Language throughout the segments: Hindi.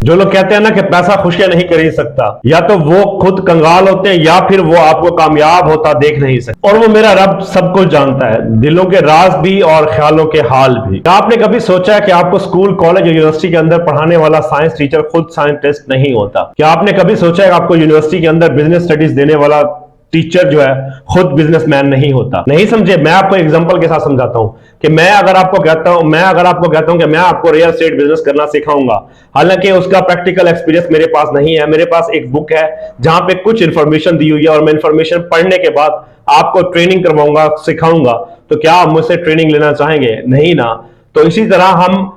जो लोग कहते हैं ना कि पैसा खुशियां नहीं खरीद सकता, या तो वो खुद कंगाल होते हैं या फिर वो आपको कामयाब होता देख नहीं सकते। और वो मेरा रब सब कुछ जानता है, दिलों के राज भी और ख्यालों के हाल भी। क्या आपने कभी सोचा है कि आपको स्कूल, कॉलेज या यूनिवर्सिटी के अंदर पढ़ाने वाला साइंस टीचर खुद साइंटिस्ट नहीं होता? क्या आपने कभी सोचा है कि आपको यूनिवर्सिटी के अंदर बिजनेस स्टडीज देने वाला टीचर जो है खुद बिजनेसमैन नहीं होता? नहीं समझे? मैं आपको एग्जांपल के साथ समझाता हूं कि मैं अगर आपको कहता हूं कि मैं आपको रियल एस्टेट बिजनेस करना सिखाऊंगा, हालांकि उसका प्रैक्टिकल एक्सपीरियंस मेरे पास नहीं है। मेरे पास एक बुक है जहां पे कुछ इंफॉर्मेशन दी हुई है और मैं इंफॉर्मेशन पढ़ने के बाद आपको ट्रेनिंग करवाऊंगा, सिखाऊंगा। तो क्या आप मुझसे ट्रेनिंग लेना चाहेंगे? नहीं ना। तो इसी तरह हम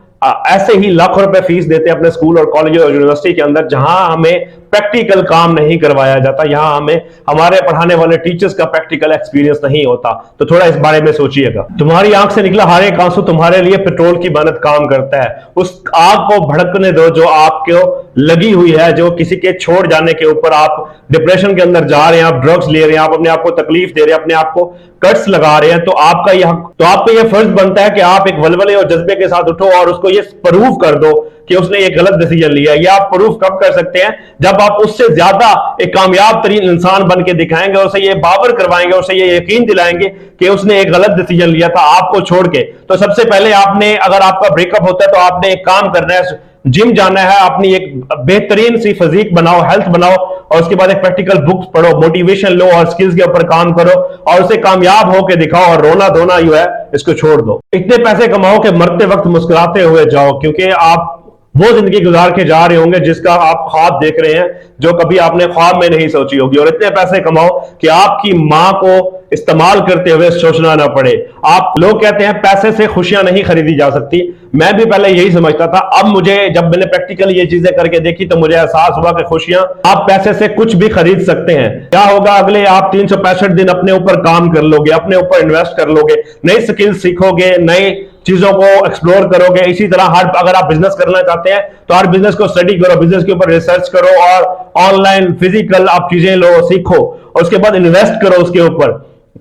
ऐसे ही लाखों रुपए फीस देते हैं अपने स्कूल और कॉलेज और यूनिवर्सिटी के अंदर, जहां हमें प्रैक्टिकल काम नहीं करवाया जाता, यहां हमें हमारे पढ़ाने वाले टीचर्स का प्रैक्टिकल एक्सपीरियंस नहीं होता। तो थोड़ा इस बारे में सोचिएगा। तुम्हारी आंख से निकला हर एक आंसू तुम्हारे लिए पेट्रोल की मानत काम करता है। उस आग को भड़कने दो जो आपको लगी हुई है, जो किसी के छोड़ जाने के ऊपर आप डिप्रेशन के अंदर जा रहे हैं, आप ड्रग्स ले रहे हैं, आप अपने आप को तकलीफ दे रहे हैं, अपने आप को कट्स लगा रहे हैं। तो आपका यह फर्ज बनता है कि आप एक वलवले और जज्बे के साथ उठो और उसको ये प्रूव कर दो कि उसने एक गलत डिसीजन लिया। ये आप प्रूफ कब कर सकते हैं? जब आप उससे ज्यादा एक कामयाब तरीन इंसान बन के दिखाएंगे, उसे ये बावर करवाएंगे, उसे ये यकीन दिलाएंगे कि उसने एक गलत डिसीजन लिया था आपको छोड़ के। तो सबसे पहले आपने, अगर आपका ब्रेकअप होता है तो आपने एक काम करना है, जिम जाना है, अपनी एक बेहतरीन सी फिजिक बनाओ, हेल्थ बनाओ, और उसके बाद एक प्रैक्टिकल बुक्स पढ़ो, मोटिवेशन लो और स्किल्स के ऊपर काम करो और उसे कामयाब होकर दिखाओ। और रोना धोना जो है इसको छोड़ दो। इतने पैसे कमाओ कि मरते वक्त मुस्कुराते हुए जाओ, क्योंकि आप वो जिंदगी गुजार के जा रहे होंगे जिसका आप ख्वाब देख रहे हैं, जो कभी आपने ख्वाब में नहीं सोची होगी। और इतने पैसे कमाओ कि आपकी मां को इस्तेमाल करते हुए सोचना ना पड़े। आप लोग कहते हैं पैसे से खुशियां नहीं खरीदी जा सकती। मैं भी पहले यही समझता था। अब मुझे, जब मैंने प्रैक्टिकली ये चीजें करके देखी, तो मुझे एहसास हुआ कि खुशियां आप पैसे से कुछ भी खरीद सकते हैं। क्या होगा? अगले आप 365 दिन अपने ऊपर काम कर लोगे, अपने ऊपर इन्वेस्ट कर लोगे, नई स्किल सीखोगे, नई चीजों को एक्सप्लोर करोगे। इसी तरह अगर आप बिजनेस करना चाहते हैं तो हर बिजनेस को स्टडी करो, बिजनेस के ऊपर रिसर्च करो और ऑनलाइन फिजिकल आप चीजें लो, सीखो और उसके बाद इन्वेस्ट करो उसके ऊपर।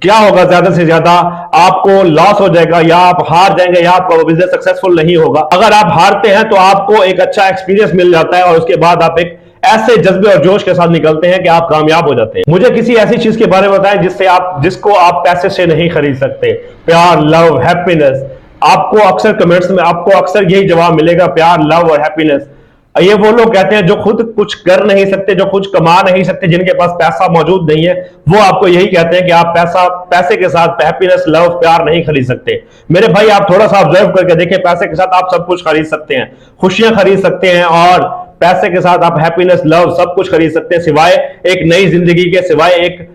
क्या होगा? ज्यादा से ज्यादा आपको लॉस हो जाएगा, या आप हार जाएंगे, या आपका बिजनेस सक्सेसफुल नहीं होगा। अगर आप हारते हैं तो आपको एक अच्छा एक्सपीरियंस मिल जाता है और उसके बाद आप एक ऐसे जज्बे और जोश के साथ निकलते हैं कि आप कामयाब हो जाते हैं। मुझे किसी ऐसी चीज के बारे में बताएं जिसको आप पैसे से नहीं खरीद सकते। प्यार, लव, हैप्पीनेस। आपको अक्सर कमेंट्स में आपको अक्सर यही जवाब मिलेगा, प्यार, लव और हैप्पीनेस। ये वो लोग कहते हैं जो खुद कुछ कर नहीं सकते, जो कुछ कमा नहीं सकते, जिनके पास पैसा मौजूद नहीं है, वो आपको यही कहते हैं कि आप पैसे के साथ हैप्पीनेस, लव, प्यार नहीं खरीद सकते। मेरे भाई, आप थोड़ा सा ऑब्जर्व करके देखें, पैसे के साथ आप सब कुछ खरीद सकते हैं, खुशियां खरीद सकते हैं, और पैसे के साथ आप हैप्पीनेस, लव सब कुछ खरीद सकते हैं, सिवाय एक नई जिंदगी के, सिवाय एक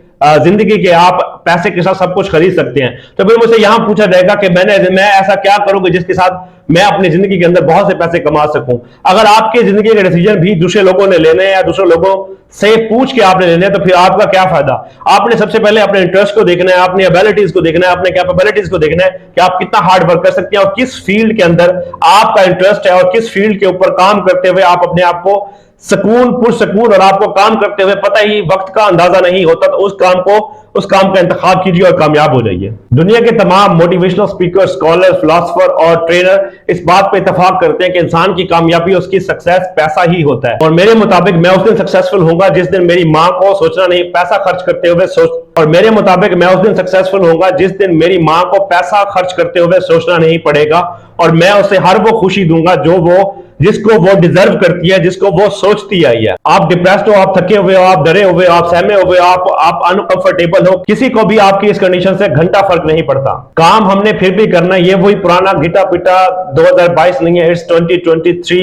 जिंदगी के आप पैसे के साथ सब कुछ खरीद सकते हैं। तो फिर मुझे यहां पूछा जाएगा कि मैं ऐसा क्या करूंगा जिसके साथ मैं अपनी जिंदगी के अंदर बहुत से पैसे कमा सकूं। अगर आपके जिंदगी के डिसीजन भी दूसरे लोगों ने लेने हैं या दूसरे लोगों से पूछ के आपने लेने हैं, तो फिर आपका क्या फायदा? आपने सबसे पहले अपने इंटरेस्ट को देखना है, अपनी एबिलिटीज को देखना है, अपने कैपेबिलिटीज को देखना है कि आप कितना हार्ड वर्क कर सकते हैं और किस फील्ड के अंदर आपका इंटरेस्ट है और किस फील्ड के ऊपर काम करते हुए आप अपने आप को सुकून, पुरसुकून, और आपको काम करते हुए पता ही वक्त का अंदाजा नहीं होता, तो उस काम का इंतखाब कीजिए और कामयाब हो जाइए। दुनिया के तमाम मोटिवेशनल स्पीकर, स्कॉलर, फिलोसोफर और ट्रेनर इस बात पे इत्तेफाक करते हैं कि इंसान की कामयाबी, उसकी सक्सेस पैसा ही होता है। और मेरे मुताबिक मैं उस दिन सक्सेसफुल होऊंगा जिस दिन मेरी मां को सोचना नहीं, पैसा खर्च करते हुए और मेरे मुताबिक मैं उस दिन सक्सेसफुल होऊंगा जिस दिन मेरी मां को पैसा खर्च करते हुए सोचना नहीं पड़ेगा, और मैं उसे हर वो खुशी दूंगा जिसको वो डिजर्व करती है, जिसको वो सोचती आई है। आप डिप्रेस्ड हो, आप थके हुए हो, आप डरे हुए हो, आप सहमे हुए हो, आप अनकंफर्टेबल हो, किसी को भी आपकी इस कंडीशन से घंटा फर्क नहीं पड़ता। काम हमने फिर भी करना है। ये वही पुराना घिटा पिटा 2022 नहीं है, इट्स 2023।